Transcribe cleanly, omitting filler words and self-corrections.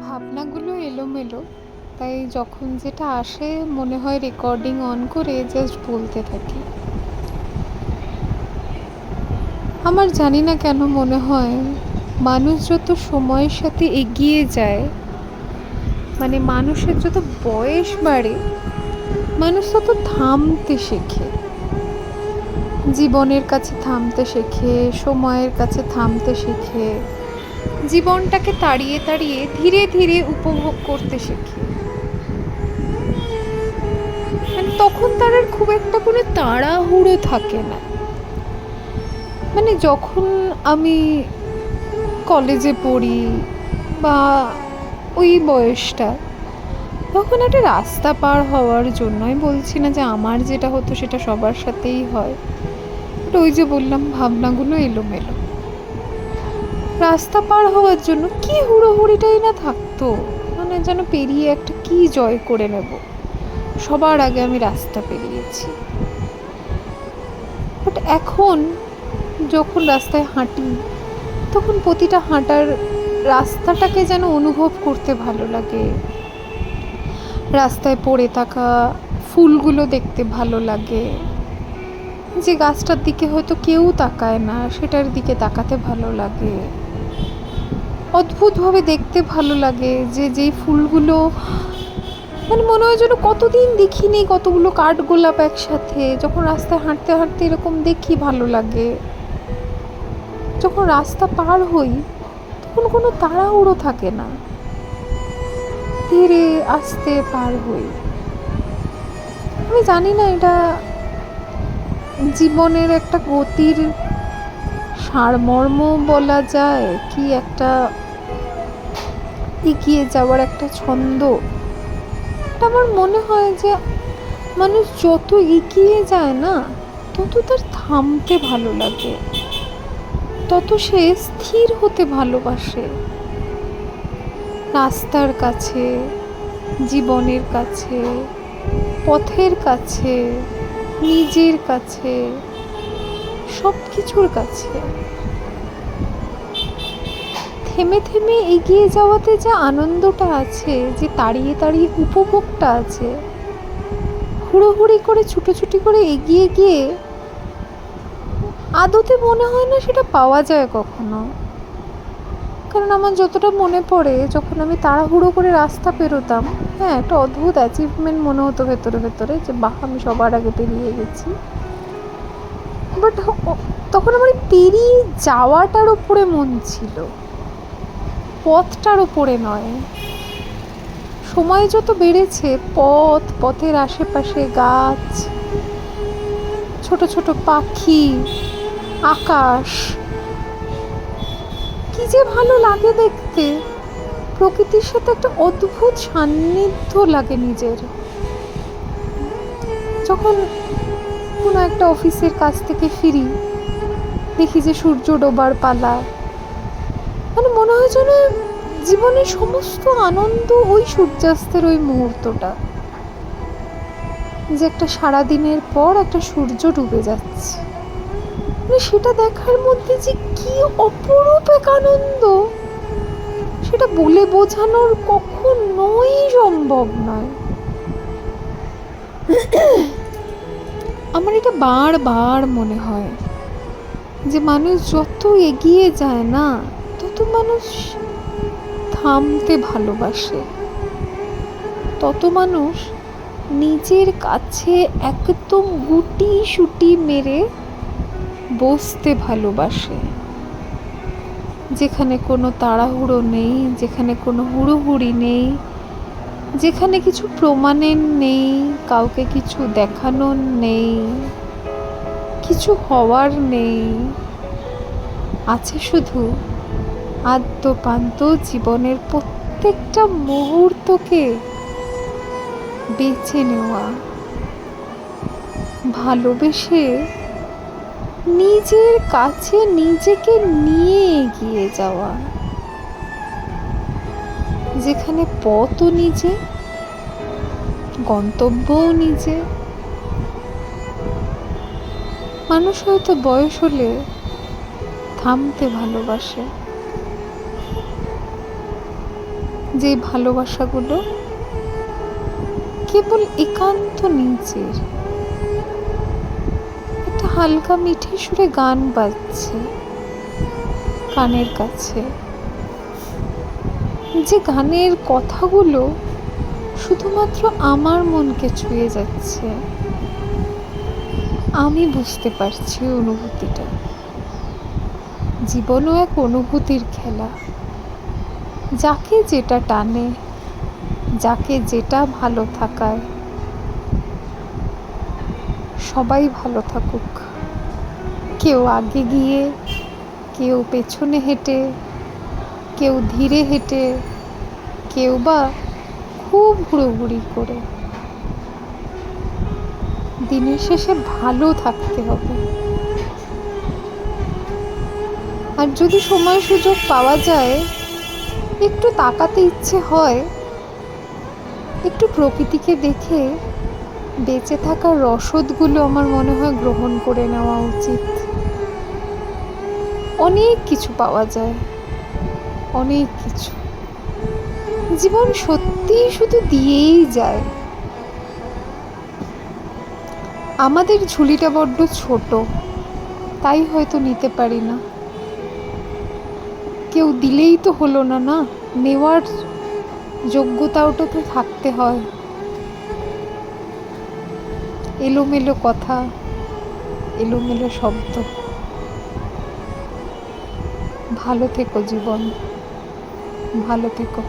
ভাবনাগুলো এলোমেলো, তাই যখন যেটা আসে মনে হয় রেকর্ডিং অন করে জাস্ট বলতে থাকি। আমার জানি না কেন মনে হয় মানুষ যত সময়ের সাথে এগিয়ে যায়, মানে মানুষের যত বয়স বাড়ে, মানুষ তত থামতে শেখে। জীবনের কাছে থামতে শেখে, সময়ের কাছে থামতে শেখে, জীবনটাকে তাড়িয়ে তাড়িয়ে ধীরে ধীরে উপভোগ করতে শেখে। মানে তখন তার আর খুব একটা কোনো তাড়াহুড়ো থাকে না। মানে যখন আমি কলেজে পড়ি বা ওই বয়সটা, তখন একটা রাস্তা পার হওয়ার জন্য, আমি বলছি না যে আমার যেটা হতো সেটা সবার সাথেই হয়, বাট ওই যে বললাম ভাবনাগুলো এলোমেলো। রাস্তা পার হওয়ার জন্য কি হুড়োহুড়িটাই না থাকতো, মানে যেন পেরিয়ে একটা কি জয় করে নেব, সবার আগে আমি রাস্তা পেরিয়েছি। বাট এখন যখন রাস্তায় হাঁটি, তখন প্রতিটা হাঁটার রাস্তাটাকে যেন অনুভব করতে ভালো লাগে। রাস্তায় পড়ে থাকা ফুলগুলো দেখতে ভালো লাগে, যে গাছটার দিকে হয়তো কেউ তাকায় না সেটার দিকে তাকাতে ভালো লাগে। অদ্ভুতভাবে দেখতে ভালো লাগে যে যেই ফুলগুলো, মানে মনে হয় যেন কতদিন দেখিনি কতগুলো কাঠগোলাপ একসাথে, যখন রাস্তায় হাঁটতে হাঁটতে এরকম দেখি ভালো লাগে। যখন রাস্তা পার হই তখন কোনো তাড়াহুড়ো থাকে না, ধীরে আস্তে পার হই। আমি জানি না এটা জীবনের একটা গতির সারমর্ম বলা যায় কি, একটা এগিয়ে যাওয়ার একটা ছন্দ। এটা আমার মনে হয় যে মানুষ যত এগিয়ে যায় না, তত তার থামতে ভালো লাগে, তত সে স্থির হতে ভালোবাসে। রাস্তার কাছে, জীবনের কাছে, পথের কাছে, নিজের কাছে, সব কিছুর কাছে থেমে থেমে এগিয়ে যাওয়াতে যে আনন্দটা আছে, যে তাড়িয়ে তাড়িয়ে উপভোগটা আছে, হুড়োহুড়ি করে ছুটোছুটি করে এগিয়ে গিয়ে আদতে মনে হয় না সেটা পাওয়া যায় কখনো। কারণ আমার যতটা মনে পড়ে, যখন আমি তাড়াহুড়ো করে রাস্তা পেরোতাম, হ্যাঁ, একটা অদ্ভুত অ্যাচিভমেন্ট মনে হতো ভেতরে ভেতরে, যে বাহ, আমি সবার আগে পেরিয়ে গেছি। বাট তখন আমার পেরিয়ে যাওয়াটার উপরে মন ছিল, পথটার উপরে নয়। সময় যত বেড়েছে, পথের আশেপাশে গাছ, ছোট ছোট পাখি, আকাশ, কি যে ভালো লাগে দেখতে। প্রকৃতির সাথে একটা অদ্ভুত সান্নিধ্য লাগে নিজের। যখন কোনো একটা অফিসের কাছ থেকে ফিরি, দেখি যে সূর্য ডোবার পালা, মানে মনে হয় যেন জীবনের সমস্ত আনন্দ ওই সূর্যাস্তের ওই মুহূর্তটা, যে একটা সারাদিনের পর একটা সূর্য ডুবে যাচ্ছে, মানে সেটা দেখার মধ্যে যে কি অপরূপ এক আনন্দ, সেটা বলে বোঝানোর কখনোই সম্ভব নয়। আমার এটা বারবার মনে হয় যে মানুষ যত এগিয়ে যায় না, তত মানুষ থামতে ভালোবাসে, তত মানুষ নিজের কাছে একদম গুটি সুটি মেরে বসতে ভালোবাসে, যেখানে কোনো তাড়াহুড়ো নেই, যেখানে কোনো হুড়োহুড়ি নেই, যেখানে কিছু প্রমাণের নেই, কাউকে কিছু দেখানোর নেই, কিছু হওয়ার নেই। আছে শুধু আদ্যপান্ত জীবনের প্রত্যেকটা মুহূর্তকে বেছে নেওয়া, ভালোবেসে নিজের কাছে নিজেকে নিয়ে এগিয়ে যাওয়া, যেখানে পথও নিজে, গন্তব্যও নিজে। মানুষ হয়তো বয়স হলে থামতে ভালোবাসে, যে ভালোবাসাগুলো কেবল একান্ত নিজের। একটা হালকা মিঠে সুরে গান বাজছে কানের কাছে, যে গানের কথাগুলো শুধুমাত্র আমার মনকে ছুঁয়ে যাচ্ছে। আমি বুঝতে পারছি অনুভূতিটা। জীবনও এক অনুভূতির খেলা। যাকে যেটা টানে, যাকে যেটা ভালো থাকায়, সবাই ভালো থাকুক। কেউ আগে গিয়ে, কেউ পেছনে হেঁটে, কেউ ধীরে হেঁটে, কেউ বা খুব হুড়োহুড়ি করে। দিনের শেষে ভালো থাকতে হবে। আর যদি সময় সুযোগ পাওয়া যায়, একটু তাকাতে ইচ্ছে হয়, একটু প্রকৃতিকে দেখে বেঁচে থাকার রসদগুলো আমার মনে হয় গ্রহণ করে নেওয়া উচিত। অনেক কিছু পাওয়া যায়, অনেক কিছু। জীবন সত্যিই শুধু দিয়েই যায়। আমাদের ঝুলিটা বড্ড ছোট, তাই হয়তো নিতে পারি না। কেউ দিলেই তো হলো না, না নেওয়ার যোগ্যতাওটা তো থাকতে হয়। এলোমেলো কথা, এলোমেলো শব্দ। ভালো থেকো জীবন, ভালো থেকো।